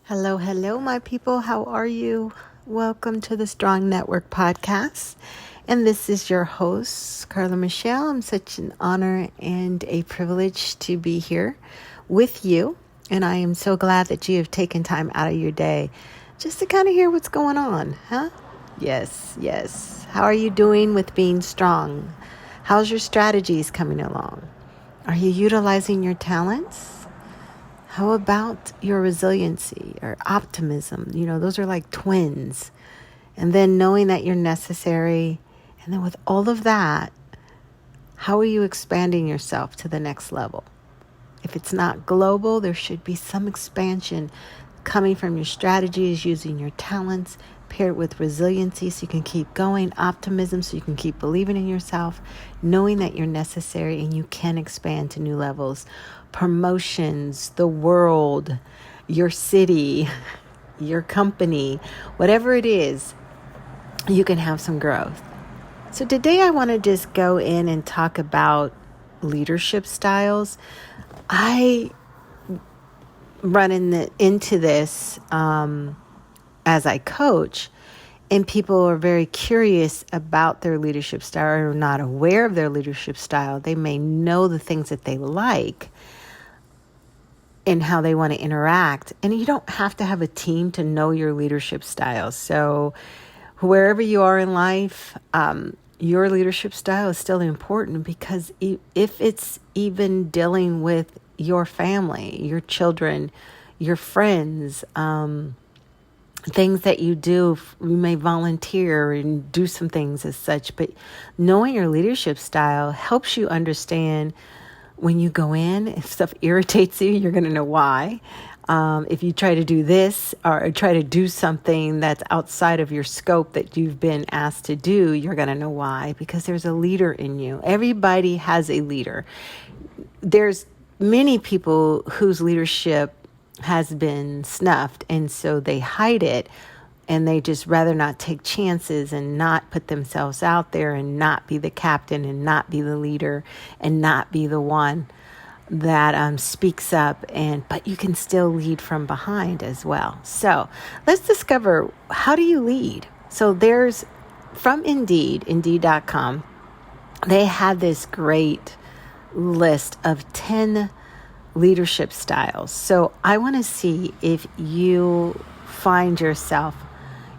Hello, hello, my people. How are you? Welcome to the Strong Network podcast. And this is your host, Carla Michelle. I'm such an honor and a privilege to be here with you. And I am so glad that you have taken time out of your day just to kind of hear what's going on, huh? Yes. How are you doing with being strong? How's your strategies coming along? Are you utilizing your talents? How about your resiliency or optimism? Those are like twins. And then knowing that you're necessary. And then with all of that, how are you expanding yourself to the next level? If it's not global, there should be some expansion coming from your strategies, using your talents, paired with resiliency so you can keep going, optimism so you can keep believing in yourself, knowing that you're necessary and you can expand to new levels. Promotions, the world, your city, your company, whatever it is, you can have some growth. So today I want to just go in and talk about leadership styles. I run into this as I coach, and people are very curious about their leadership style or are not aware of their leadership style. They may know the things that they like and how they want to interact. And you don't have to have a team to know your leadership style. So wherever you are in life, your leadership style is still important, because if it's even dealing with your family, your children, your friends, things that you do, you may volunteer and do some things as such, but knowing your leadership style helps you understand when you go in, if stuff irritates you, you're going to know why. If you try to do this or try to do something that's outside of your scope that you've been asked to do, you're going to know why, because there's a leader in you. Everybody has a leader. There's many people whose leadership has been snuffed, and so they hide it, and they just rather not take chances and not put themselves out there and not be the captain and not be the leader and not be the one that speaks up, but you can still lead from behind as well. So let's discover, how do you lead? So there's, from Indeed.com, they had this great list of 10 leadership styles. So I want to see if you find yourself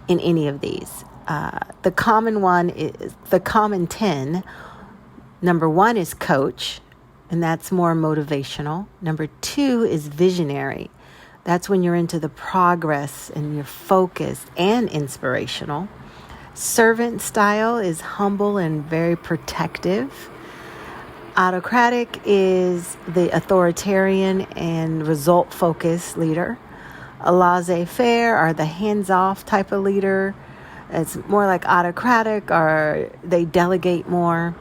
in any of these. The common 10. Number 1 is coach, and that's more motivational. Number 2 is visionary. That's when you're into the progress and you're focused and inspirational. Servant style is humble and very protective. Autocratic is the authoritarian and result-focused leader. A laissez-faire are the hands-off type of leader. It's more like autocratic, or they delegate more.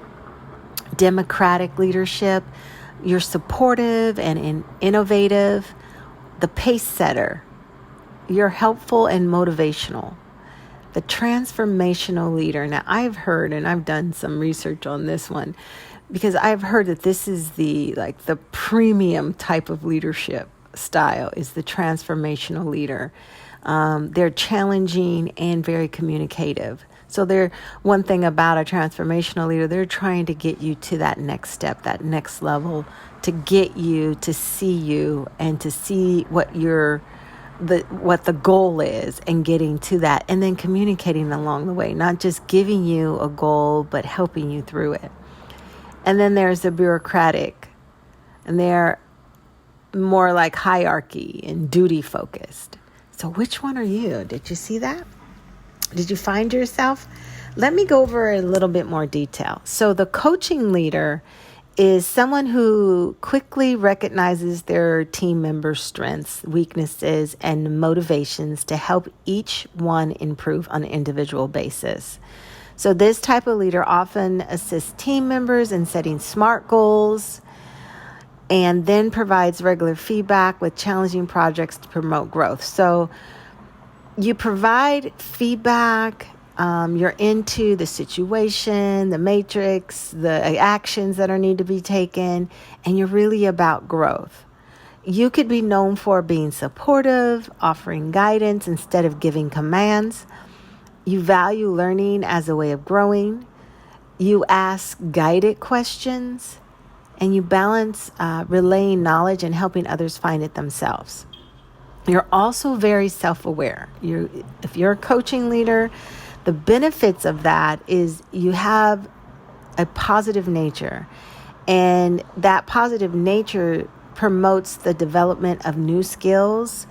Democratic leadership, you're supportive and innovative. The pace setter, you're helpful and motivational. The transformational leader. Now, I've heard, and I've done some research on this one, because I've heard that this is the premium type of leadership style, is the transformational leader. They're challenging and very communicative. So one thing about a transformational leader, they're trying to get you to that next step, that next level, to get you to see you and to see what the goal is, and getting to that, and then communicating along the way, not just giving you a goal, but helping you through it. And then there's the bureaucratic, and they're more like hierarchy and duty focused. So which one are you? Did you see that? Did you find yourself? Let me go over a little bit more detail. So the coaching leader is someone who quickly recognizes their team members' strengths, weaknesses, and motivations to help each one improve on an individual basis. So this type of leader often assists team members in setting SMART goals, and then provides regular feedback with challenging projects to promote growth. So you provide feedback, you're into the situation, the matrix, the actions that need to be taken, and you're really about growth. You could be known for being supportive, offering guidance instead of giving commands. You value learning as a way of growing. You ask guided questions, and you balance relaying knowledge and helping others find it themselves. You're also very self-aware. If you're a coaching leader, the benefits of that is you have a positive nature, and that positive nature promotes the development of new skills,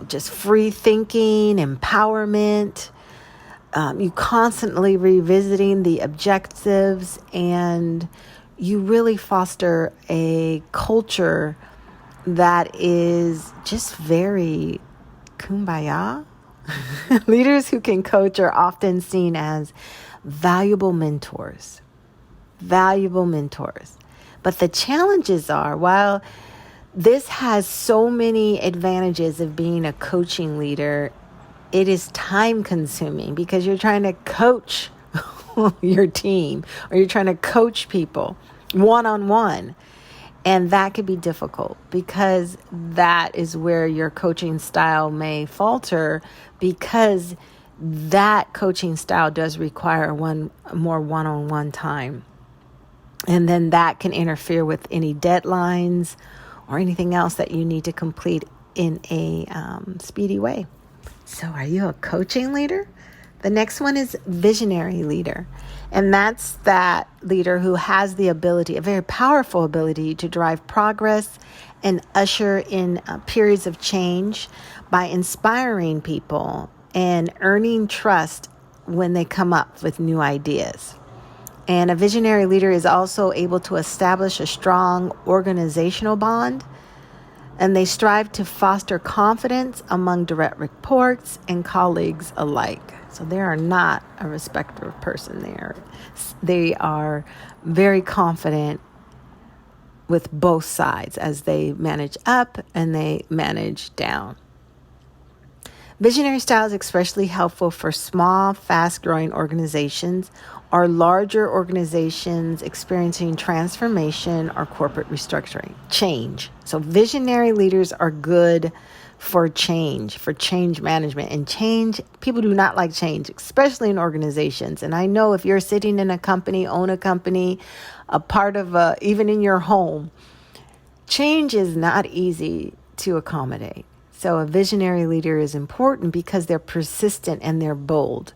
just free thinking, empowerment. You constantly revisiting the objectives, and you really foster a culture that is just very kumbaya. Leaders who can coach are often seen as valuable mentors. But the challenges are, while this has so many advantages of being a coaching leader, it is time consuming because you're trying to coach your team, or you're trying to coach people one-on-one. And that could be difficult because that is where your coaching style may falter, because that coaching style does require more one-on-one time. And then that can interfere with any deadlines or anything else that you need to complete in a speedy way. So are you a coaching leader? The next one is visionary leader. And that's that leader who has the ability, a very powerful ability, to drive progress and usher in periods of change by inspiring people and earning trust when they come up with new ideas. And a visionary leader is also able to establish a strong organizational bond, and they strive to foster confidence among direct reports and colleagues alike. So they are not a respecter of person there. They are very confident with both sides as they manage up and they manage down. Visionary style is especially helpful for small, fast-growing organizations or larger organizations experiencing transformation or corporate restructuring, change. So visionary leaders are good for change management. And change, people do not like change, especially in organizations. And I know if you're sitting in a company, own a company, a part of even in your home, change is not easy to accommodate. So a visionary leader is important because they're persistent and they're bold.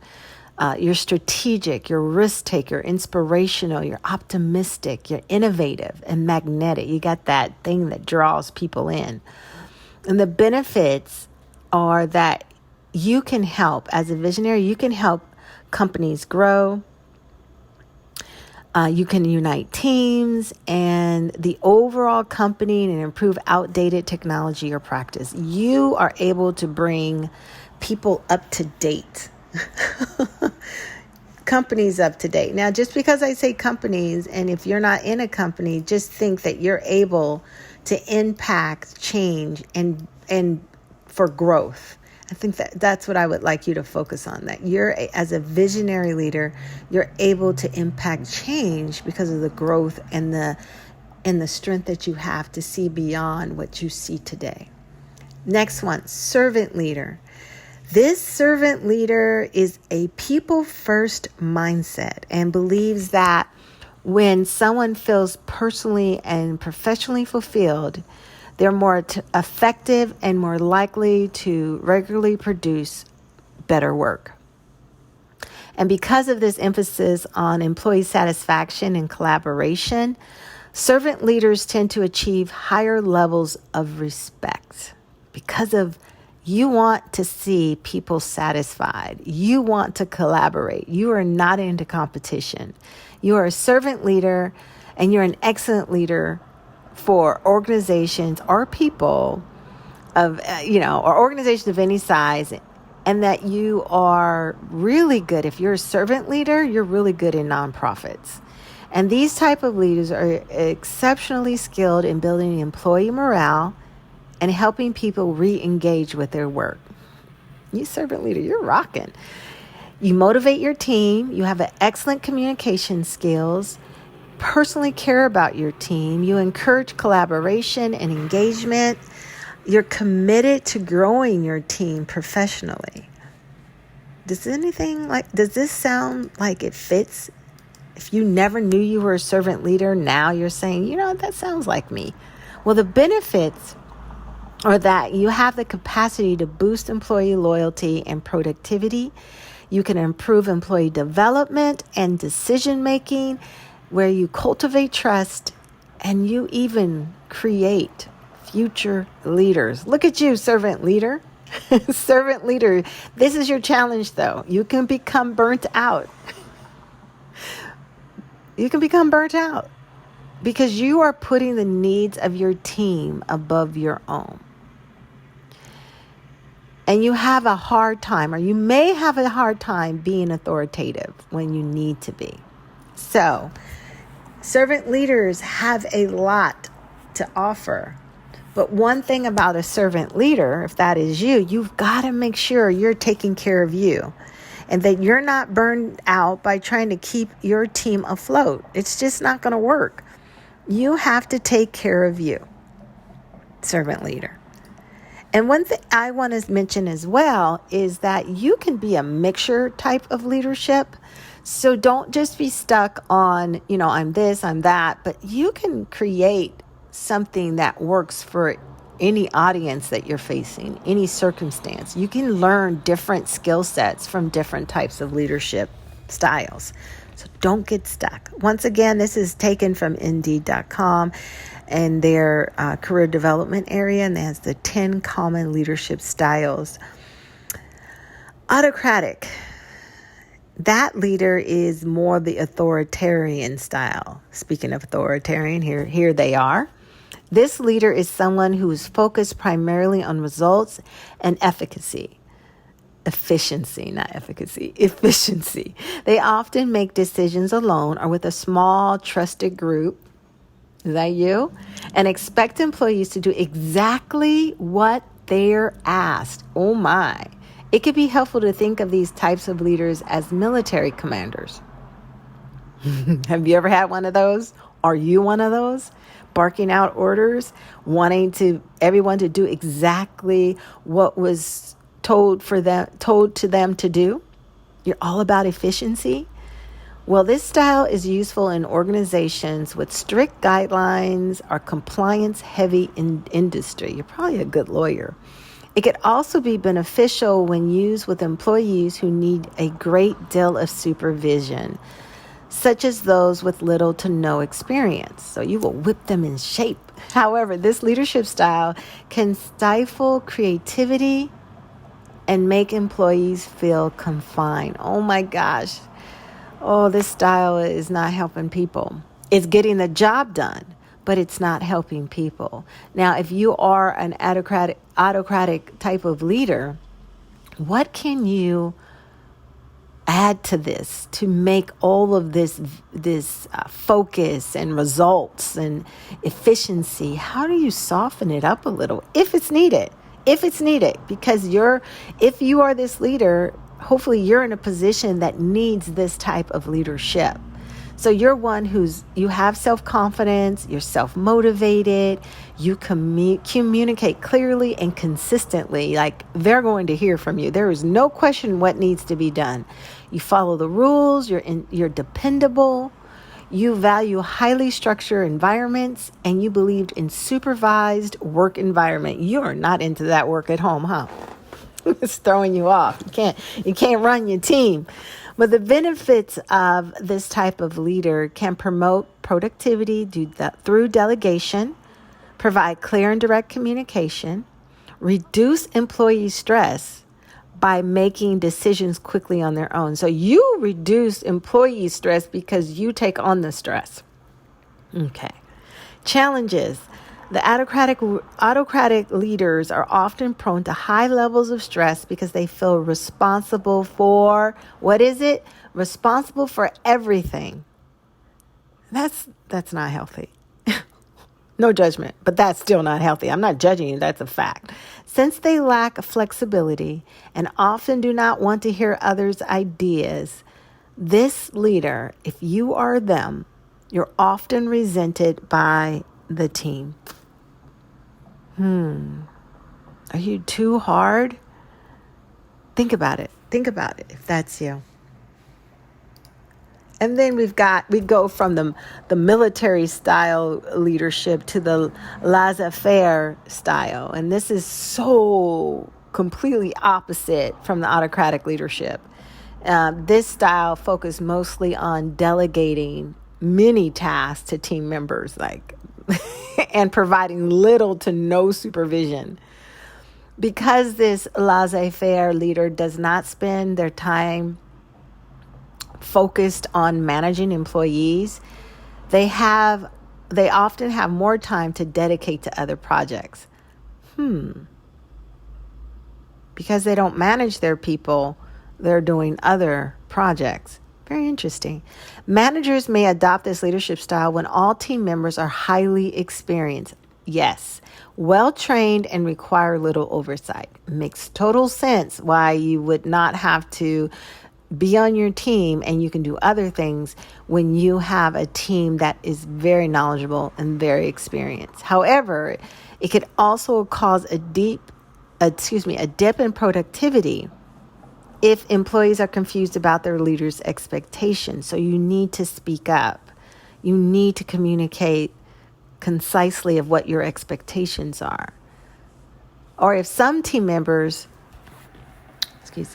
You're strategic, you're risk taker, inspirational, you're optimistic, you're innovative and magnetic. You got that thing that draws people in. And the benefits are that you can help, as a visionary, you can help companies grow. You can unite teams and the overall company and improve outdated technology or practice. You are able to bring people up to date. Companies up to date. Now, just because I say companies, and if you're not in a company, just think that you're able to impact change and for growth. I think that's what I would like you to focus on, that you're, as a visionary leader, you're able to impact change because of the growth and the strength that you have to see beyond what you see today. Next one, servant leader. This servant leader is a people-first mindset and believes that when someone feels personally and professionally fulfilled, they're more effective and more likely to regularly produce better work. And because of this emphasis on employee satisfaction and collaboration, servant leaders tend to achieve higher levels of respect because of you want to see people satisfied. You want to collaborate. You are not into competition. You are a servant leader, and you're an excellent leader for organizations or people of, or organizations of any size, and that you are really good. If you're a servant leader, you're really good in nonprofits. And these type of leaders are exceptionally skilled in building employee morale and helping people re-engage with their work. You servant leader, you're rocking. You motivate your team. You have excellent communication skills. personally care about your team. You encourage collaboration and engagement. You're committed to growing your team professionally. Does this sound like it fits? If you never knew you were a servant leader, now you're saying, that sounds like me. Well, the benefits are that you have the capacity to boost employee loyalty and productivity. You can improve employee development and decision making, where you cultivate trust and you even create future leaders. Look at you, servant leader. Servant leader. This is your challenge, though. You can become burnt out. You can become burnt out because you are putting the needs of your team above your own. And you have a hard time, or you may have a hard time being authoritative when you need to be. So, servant leaders have a lot to offer. But one thing about a servant leader, if that is you, you've got to make sure you're taking care of you and that you're not burned out by trying to keep your team afloat. It's just not going to work. You have to take care of you, servant leader. And one thing I want to mention as well is that you can be a mixture type of leadership. So don't just be stuck on, I'm this, I'm that, but you can create something that works for any audience that you're facing, any circumstance. You can learn different skill sets from different types of leadership styles. So don't get stuck. Once again, this is taken from Indeed.com and their career development area, and that's the 10 common leadership styles. Autocratic. That leader is more the authoritarian style. Speaking of authoritarian, here they are. This leader is someone who is focused primarily on results and efficacy. Efficiency, not efficacy. Efficiency. They often make decisions alone or with a small, trusted group. Is that you? And expect employees to do exactly what they're asked. Oh my. It could be helpful to think of these types of leaders as military commanders. Have you ever had one of those? Are you one of those? Barking out orders, wanting everyone to do exactly what was told to them to do? You're all about efficiency? Well, this style is useful in organizations with strict guidelines or compliance-heavy industry. You're probably a good lawyer. It could also be beneficial when used with employees who need a great deal of supervision, such as those with little to no experience. So you will whip them in shape. However, this leadership style can stifle creativity and make employees feel confined. Oh my gosh. Oh, this style is not helping people. It's getting the job done, but it's not helping people. Now, if you are an autocratic type of leader, what can you add to this to make all of this focus and results and efficiency? How do you soften it up a little if it's needed? Because if you are this leader, hopefully you're in a position that needs this type of leadership. So you're one you have self-confidence, you're self-motivated, you communicate clearly and consistently, like they're going to hear from you. There is no question what needs to be done. You follow the rules, you're dependable, you value highly structured environments, and you believed in supervised work environment. You are not into that work at home, huh? It's throwing you off. You can't run your team. But the benefits of this type of leader can promote productivity through delegation, provide clear and direct communication, reduce employee stress by making decisions quickly on their own. So you reduce employee stress because you take on the stress. Okay. Challenges. The autocratic leaders are often prone to high levels of stress because they feel responsible for, what is it? Responsible for everything. That's not healthy. No judgment, but that's still not healthy. I'm not judging you. That's a fact. Since they lack flexibility and often do not want to hear others' ideas, this leader, if you are them, You're often resented by the team. Are you too hard? Think about it. Think about it if that's you. And then we go from the military style leadership to the laissez-faire style. And this is so completely opposite from the autocratic leadership. This style focused mostly on delegating many tasks to team members, and providing little to no supervision. Because this laissez-faire leader does not spend their time focused on managing employees, they often have more time to dedicate to other projects. Because they don't manage their people, they're doing other projects. Very interesting. Managers may adopt this leadership style when all team members are highly experienced. Yes, well-trained and require little oversight. Makes total sense why you would not have to be on your team and you can do other things when you have a team that is very knowledgeable and very experienced. However, it could also cause a dip in productivity if employees are confused about their leader's expectations. So you need to speak up. You need to communicate concisely of what your expectations are. Or if some team members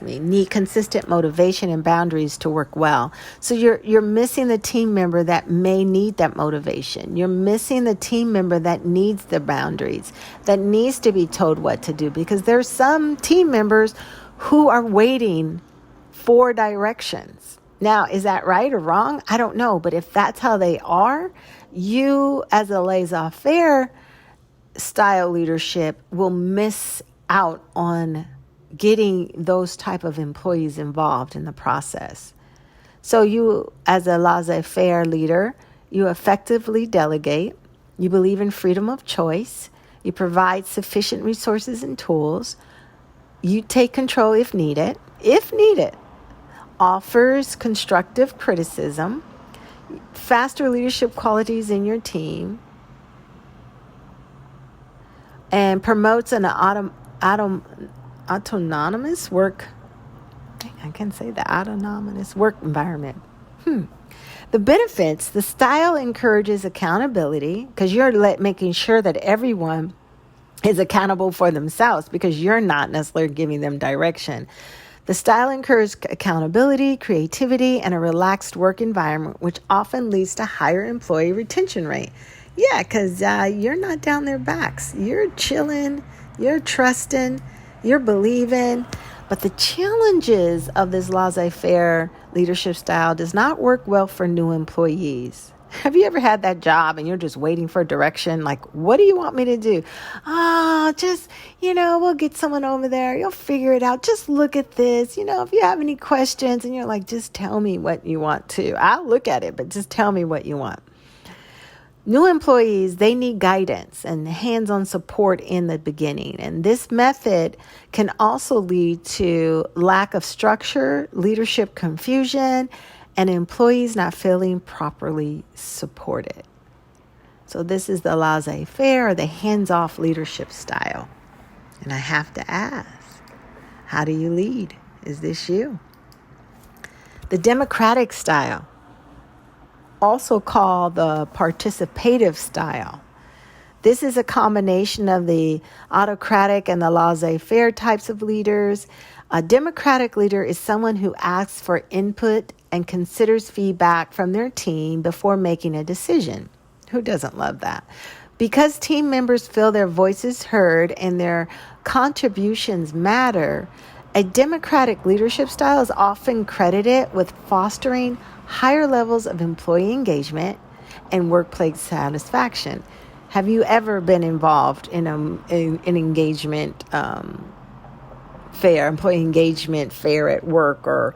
need consistent motivation and boundaries to work well. So you're missing the team member that may need that motivation. You're missing the team member that needs the boundaries, that needs to be told what to do, because there's some team members who are waiting for directions. Now, is that right or wrong? I don't know. But if that's how they are, you as a laissez-faire style leadership will miss out on getting those type of employees involved in the process. So you, as a laissez-faire leader, you effectively delegate. You believe in freedom of choice. You provide sufficient resources and tools. You take control if needed. Offers constructive criticism. Faster leadership qualities in your team. And promotes an autonomous work. I can say the autonomous work environment. The benefits: the style encourages accountability because you're making sure that everyone is accountable for themselves because you're not necessarily giving them direction. The style encourages accountability, creativity, and a relaxed work environment, which often leads to higher employee retention rate. Yeah, because you're not down their backs. You're chilling, you're trusting, you're believing. But the challenges of this laissez-faire leadership style does not work well for new employees. Have you ever had that job and you're just waiting for direction? Like, what do you want me to do? We'll get someone over there. You'll figure it out. Just look at this. If you have any questions, and you're like, just tell me what you want to. I'll look at it, but just tell me what you want. New employees, they need guidance and hands-on support in the beginning. And this method can also lead to lack of structure, leadership confusion, and employees not feeling properly supported. So this is the laissez-faire, or the hands-off leadership style. And I have to ask, how do you lead? Is this you? The democratic style, also called the participative style. This is a combination of the autocratic and the laissez-faire types of leaders. A democratic leader is someone who asks for input and considers feedback from their team before making a decision. Who doesn't love that? Because team members feel their voices heard and their contributions matter, a democratic leadership style is often credited with fostering higher levels of employee engagement and workplace satisfaction. Have you ever been involved in an engagement fair, employee engagement fair at work, or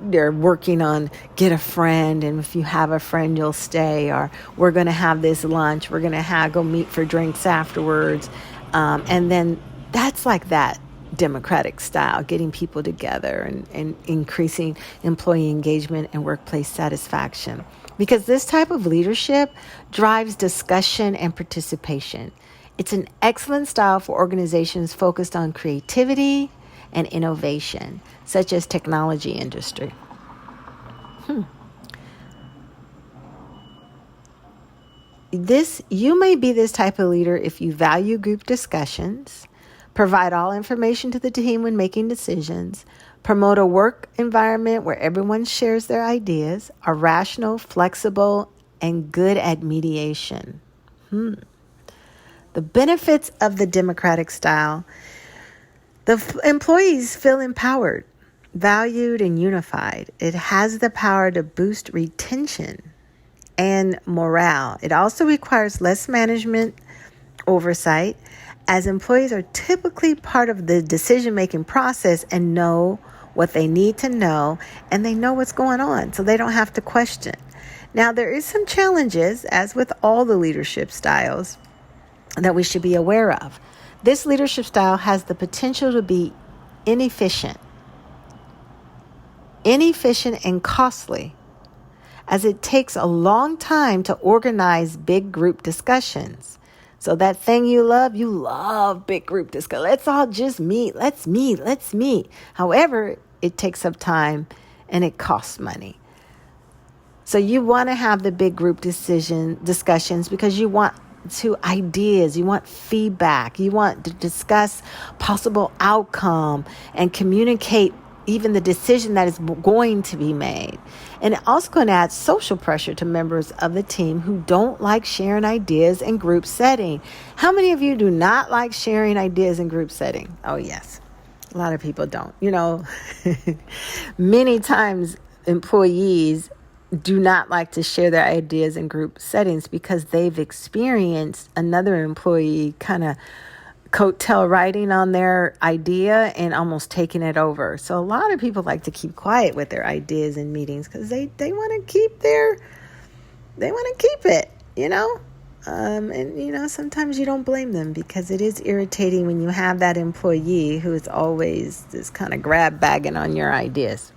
they're working on get a friend, and if you have a friend, you'll stay, or we're going to have this lunch, we're going to go meet for drinks afterwards, and then that's like that democratic style, getting people together and increasing employee engagement and workplace satisfaction. because this type of leadership drives discussion and participation. It's an excellent style for organizations focused on creativity and innovation, such as technology industry. You may be this type of leader if you value group discussions, provide all information to the team when making decisions, promote a work environment where everyone shares their ideas, are rational, flexible, and good at mediation. The benefits of the democratic style: the employees feel empowered, valued, and unified. It has the power to boost retention and morale. It also requires less management oversight, as employees are typically part of the decision-making process and know what they need to know, and they know what's going on, so they don't have to question. Now, there is some challenges, as with all the leadership styles, that we should be aware of. This leadership style has the potential to be inefficient and costly, as it takes a long time to organize big group discussions. So that thing you love big group discussion. Let's all just meet. Let's meet. However, it takes up time and it costs money. So you want to have the big group discussions because you want ideas, you want feedback, you want to discuss possible outcome and communicate even the decision that is going to be made. And it also going to add social pressure to members of the team who don't like sharing ideas in group setting. How many of you do not like sharing ideas in group setting? Oh, yes. A lot of people don't. Many times employees do not like to share their ideas in group settings because they've experienced another employee kind of coattail riding on their idea and almost taking it over. So a lot of people like to keep quiet with their ideas in meetings because they want to keep it, and sometimes you don't blame them, because it is irritating when you have that employee who is always just kind of grab bagging on your ideas.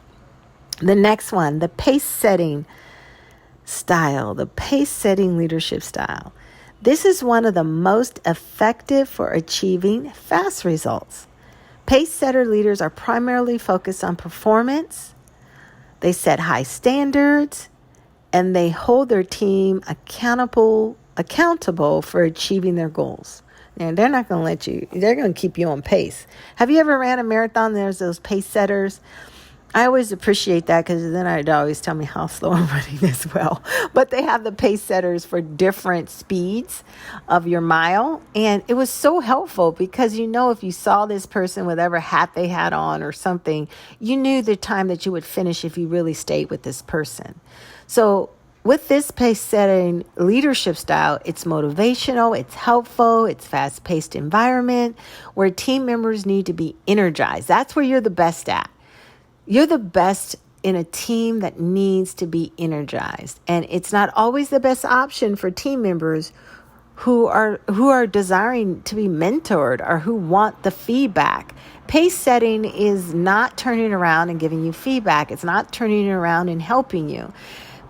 The next one, the pace setting leadership style. This is one of the most effective for achieving fast results. Pace setter leaders are primarily focused on performance. They set high standards, and they hold their team accountable for achieving their goals. And they're not going to they're going to keep you on pace. Have you ever ran a marathon? There's those pace setters. I always appreciate that, because then I'd always tell me how slow I'm running as well. But they have the pace setters for different speeds of your mile. And it was so helpful because, if you saw this person, whatever hat they had on or something, you knew the time that you would finish if you really stayed with this person. So with this pace setting leadership style, it's motivational, it's helpful, it's fast-paced environment where team members need to be energized. That's where you're the best at. You're the best in a team that needs to be energized. And it's not always the best option for team members who are desiring to be mentored or who want the feedback. Pace setting is not turning around and giving you feedback. It's not turning around and helping you.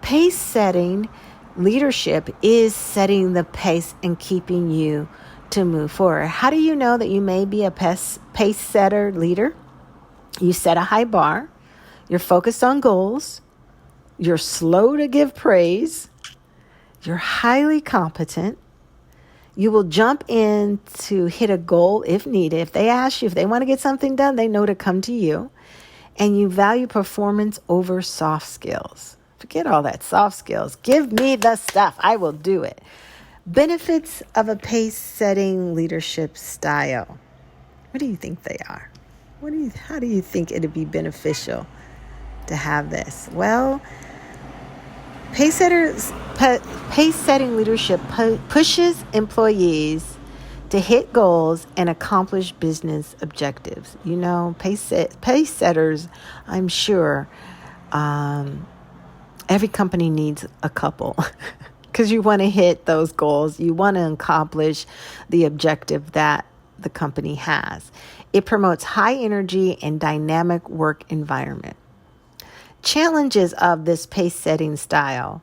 Pace setting leadership is setting the pace and keeping you to move forward. How do you know that you may be a pace setter leader? You set a high bar. You're focused on goals. You're slow to give praise. You're highly competent. You will jump in to hit a goal if needed. If they ask you, if they want to get something done, they know to come to you. And you value performance over soft skills. Forget all that soft skills. Give me the stuff. I will do it. Benefits of a pace-setting leadership style. What do you think they are? How do you think it'd be beneficial to have this? Well, pace-setting leadership pushes employees to hit goals and accomplish business objectives. Pace setters, I'm sure, every company needs a couple because you want to hit those goals. You want to accomplish the objective that the company has. It promotes high energy and dynamic work environment. Challenges of this pace setting style.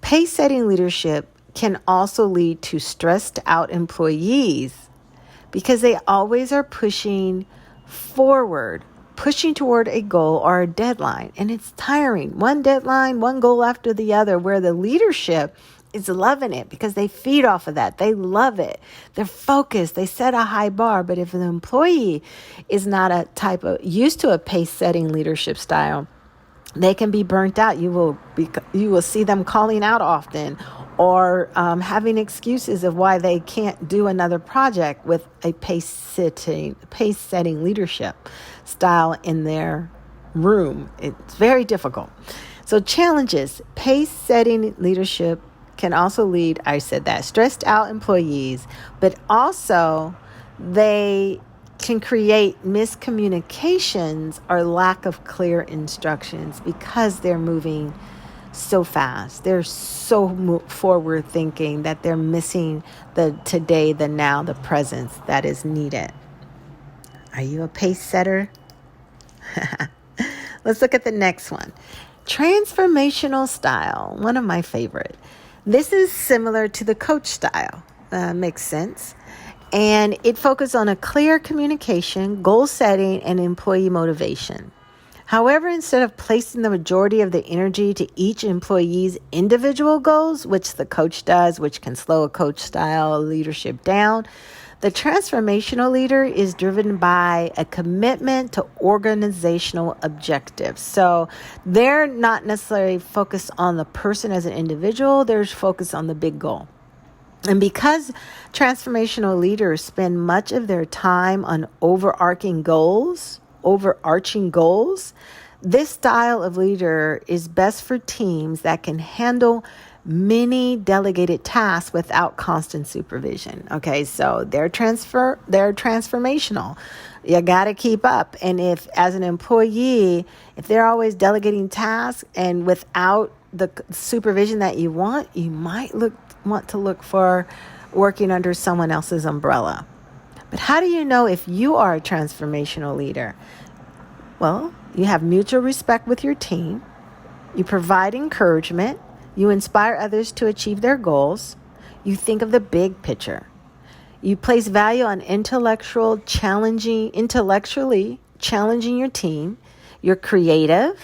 Pace-setting leadership can also lead to stressed out employees because they always are pushing forward, pushing toward a goal or a deadline. And it's tiring. One deadline, one goal after the other, where the leadership is loving it because they feed off of that. They love it. They're focused. They set a high bar. But if an employee is not used to a pace-setting leadership style, they can be burnt out. You will see them calling out often, or having excuses of why they can't do another project with a pace-setting leadership style in their room. It's very difficult. So challenges: pace-setting leadership can also lead, I said that, stressed out employees, but also they can create miscommunications or lack of clear instructions because they're moving so fast. They're so forward thinking that they're missing the today, the now, the presence that is needed. Are you a pace setter? Let's look at the next one. Transformational style, one of my favorite. This is similar to the coach style. Makes sense. And it focuses on a clear communication, goal setting, and employee motivation. However, instead of placing the majority of the energy to each employee's individual goals, which the coach does, which can slow a coach style leadership down, the transformational leader is driven by a commitment to organizational objectives. So they're not necessarily focused on the person as an individual, they're focused on the big goal. And because transformational leaders spend much of their time on overarching goals, this style of leader is best for teams that can handle many delegated tasks without constant supervision. Okay, so they're transformational. You got to keep up. And if, as an employee, if they're always delegating tasks and without the supervision that you want, you might want to look for working under someone else's umbrella. But how do you know if you are a transformational leader? Well, you have mutual respect with your team. You provide encouragement. You inspire others to achieve their goals. You think of the big picture. You place value on intellectually challenging your team. You're creative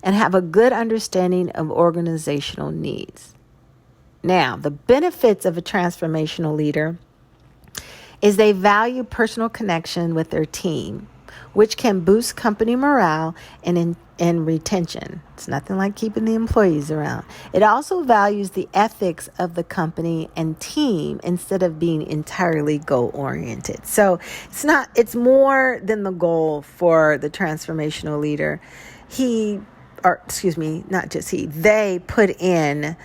and have a good understanding of organizational needs. Now, the benefits of a transformational leader is they value personal connection with their team, which can boost company morale and retention. It's nothing like keeping the employees around. It also values the ethics of the company and team instead of being entirely goal-oriented. So it's more than the goal for the transformational leader. They put in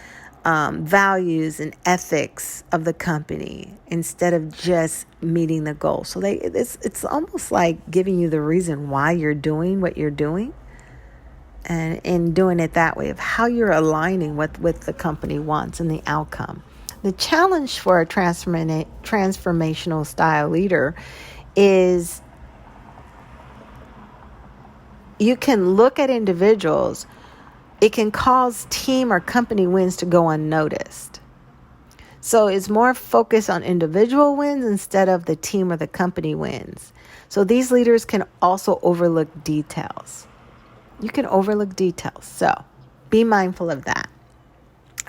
values and ethics of the company instead of just meeting the goal. So it's almost like giving you the reason why you're doing what you're doing, and in doing it that way of how you're aligning with the company wants and the outcome. The challenge for a transformational style leader is you can look at individuals. It can cause team or company wins to go unnoticed. So it's more focused on individual wins instead of the team or the company wins. So these leaders can also overlook details. You can overlook details. So be mindful of that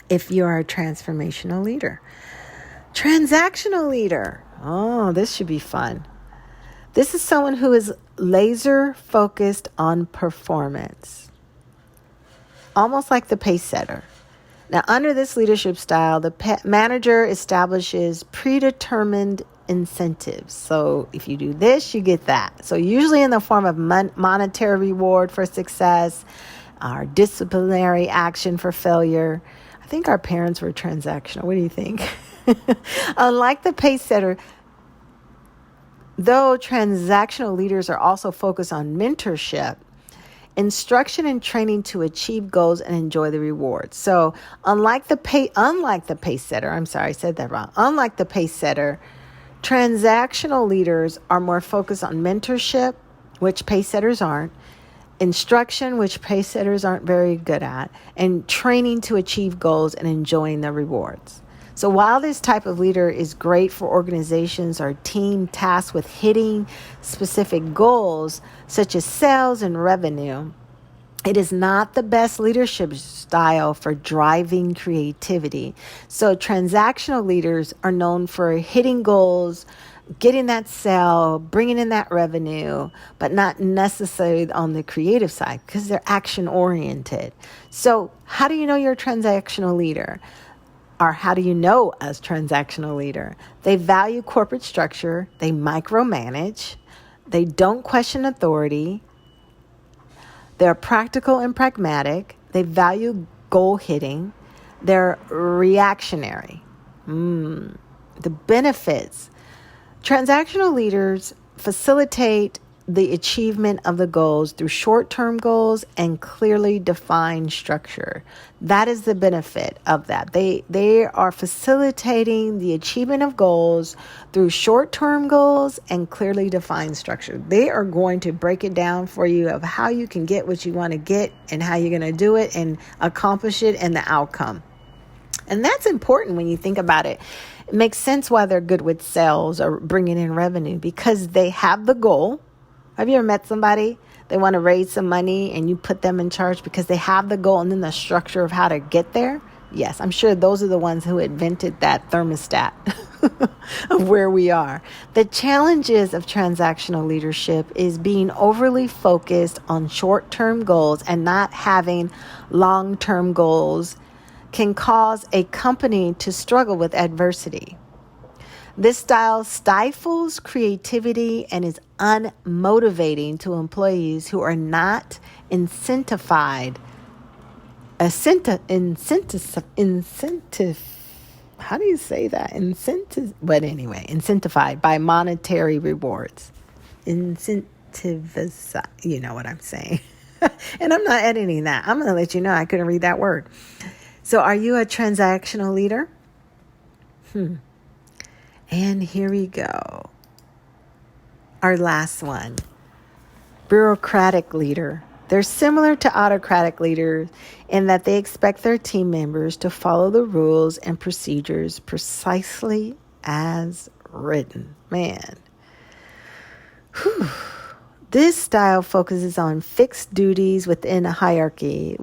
if you are a transformational leader. Transactional leader. Oh, this should be fun. This is someone who is laser focused on performance, almost like the pace setter. Now, under this leadership style, the manager establishes predetermined incentives. So if you do this, you get that. So usually in the form of monetary reward for success or disciplinary action for failure. I think our parents were transactional. What do you think? Unlike the pace setter, though transactional leaders are also focused on mentorship, instruction and training to achieve goals and enjoy the rewards. So unlike the pace setter, unlike the pace setter, transactional leaders are more focused on mentorship, which pace setters aren't, instruction, which pace setters aren't very good at, and training to achieve goals and enjoying the rewards. So while this type of leader is great for organizations or team tasked with hitting specific goals, such as sales and revenue, it is not the best leadership style for driving creativity. So transactional leaders are known for hitting goals, getting that sale, bringing in that revenue, but not necessarily on the creative side because they're action oriented. So how do you know you're a transactional leader? Or how do you know as transactional leader? They value corporate structure. They micromanage. They don't question authority. They're practical and pragmatic. They value goal hitting. They're reactionary. The benefits. Transactional leaders facilitate the achievement of the goals through short-term goals and clearly defined structure. That is the benefit of that. They are facilitating the achievement of goals through short-term goals and clearly defined structure. They are going to break it down for you of how you can get what you want to get and how you're going to do it and accomplish it and the outcome. And that's important when you think about it. It makes sense why they're good with sales or bringing in revenue because they have the goal. Have you ever met somebody? They want to raise some money and you put them in charge because they have the goal and then the structure of how to get there? Yes, I'm sure those are the ones who invented that thermostat of where we are. The challenges of transactional leadership is being overly focused on short-term goals and not having long-term goals can cause a company to struggle with adversity. This style stifles creativity and is unmotivating to employees who are not incentivized. How do you say that? Incentivized by monetary rewards. Incentivize, you know what I'm saying. And I'm not editing that. I'm going to let you know I couldn't read that word. So are you a transactional leader? And here we go. Our last one. Bureaucratic leader. They're similar to autocratic leaders in that they expect their team members to follow the rules and procedures precisely as written. Man. Whew. This style focuses on fixed duties within a hierarchy,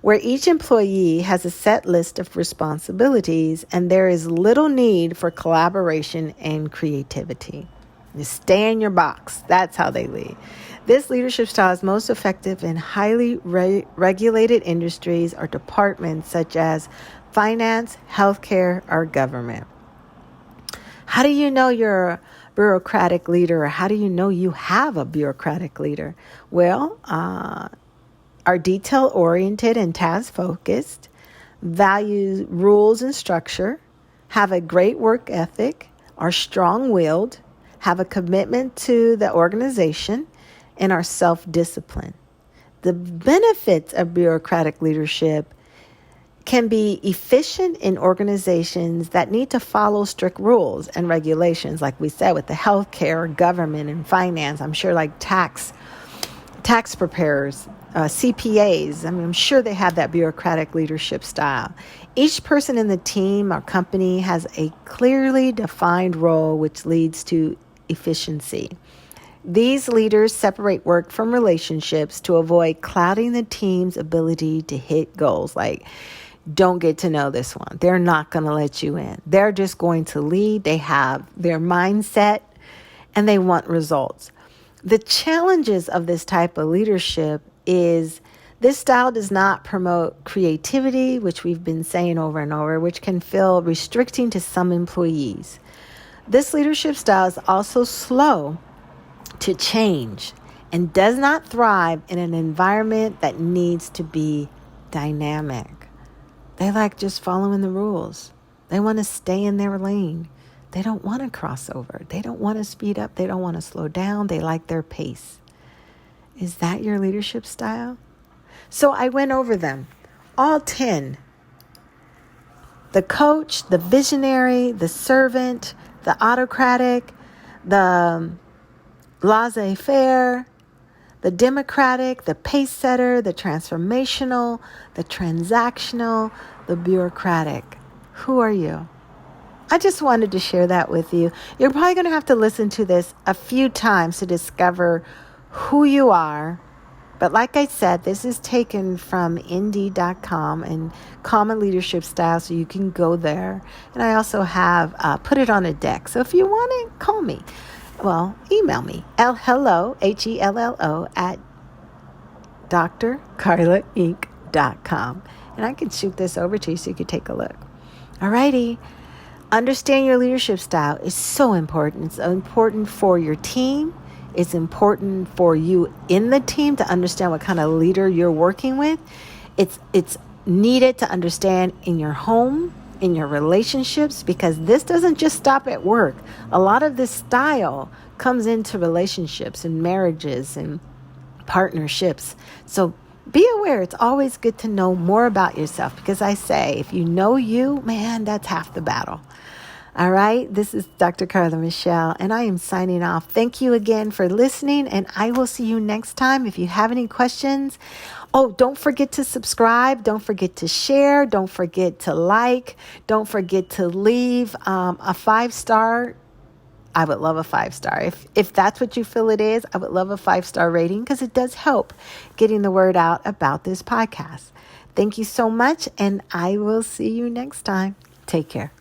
where each employee has a set list of responsibilities and there is little need for collaboration and creativity. You stay in your box. That's how they lead. This leadership style is most effective in highly regulated industries or departments such as finance, healthcare, or government. How do you know you're a bureaucratic leader, or how do you know you have a bureaucratic leader? Well, are detail-oriented and task-focused, value rules and structure, have a great work ethic, are strong-willed, have a commitment to the organization, and are self-disciplined. The benefits of bureaucratic leadership can be efficient in organizations that need to follow strict rules and regulations, like we said, with the healthcare, government, and finance. I'm sure like tax preparers, CPAs. I'm sure they have that bureaucratic leadership style. Each person in the team or company has a clearly defined role, which leads to efficiency. These leaders separate work from relationships to avoid clouding the team's ability to hit goals. Like, don't get to know this one. They're not going to let you in. They're just going to lead. They have their mindset and they want results. The challenges of this type of leadership is this style does not promote creativity, which we've been saying over and over, which can feel restricting to some employees. This leadership style is also slow to change and does not thrive in an environment that needs to be dynamic. They like just following the rules. They want to stay in their lane. They don't want to cross over. They don't want to speed up. They don't want to slow down. They like their pace. Is that your leadership style? So I went over them, all 10. The coach, the visionary, the servant, the autocratic, the laissez-faire, the democratic, the pace setter, the transformational, the transactional, the bureaucratic. Who are you? I just wanted to share that with you. You're probably going to have to listen to this a few times to discover who you are. But like I said, this is taken from Indeed.com and Common Leadership Style, so you can go there. And I also have put it on a deck. So if you want to call me, well, email me, hello, HELLO, at drcarlainc.com. And I can shoot this over to you so you can take a look. Alrighty. Understand your leadership style is so important. It's important for your team. It's important for you in the team to understand what kind of leader you're working with. It's needed to understand in your home, in your relationships, because this doesn't just stop at work. A lot of this style comes into relationships and marriages and partnerships. So be aware. It's always good to know more about yourself, because I say, if you know you, man, that's half the battle. All right. This is Dr. Carla Michelle, and I am signing off. Thank you again for listening, and I will see you next time. If you have any questions, don't forget to subscribe. Don't forget to share. Don't forget to like. Don't forget to leave a 5-star. I would love a 5-star. If that's what you feel it is, I would love a 5-star rating, because it does help getting the word out about this podcast. Thank you so much, and I will see you next time. Take care.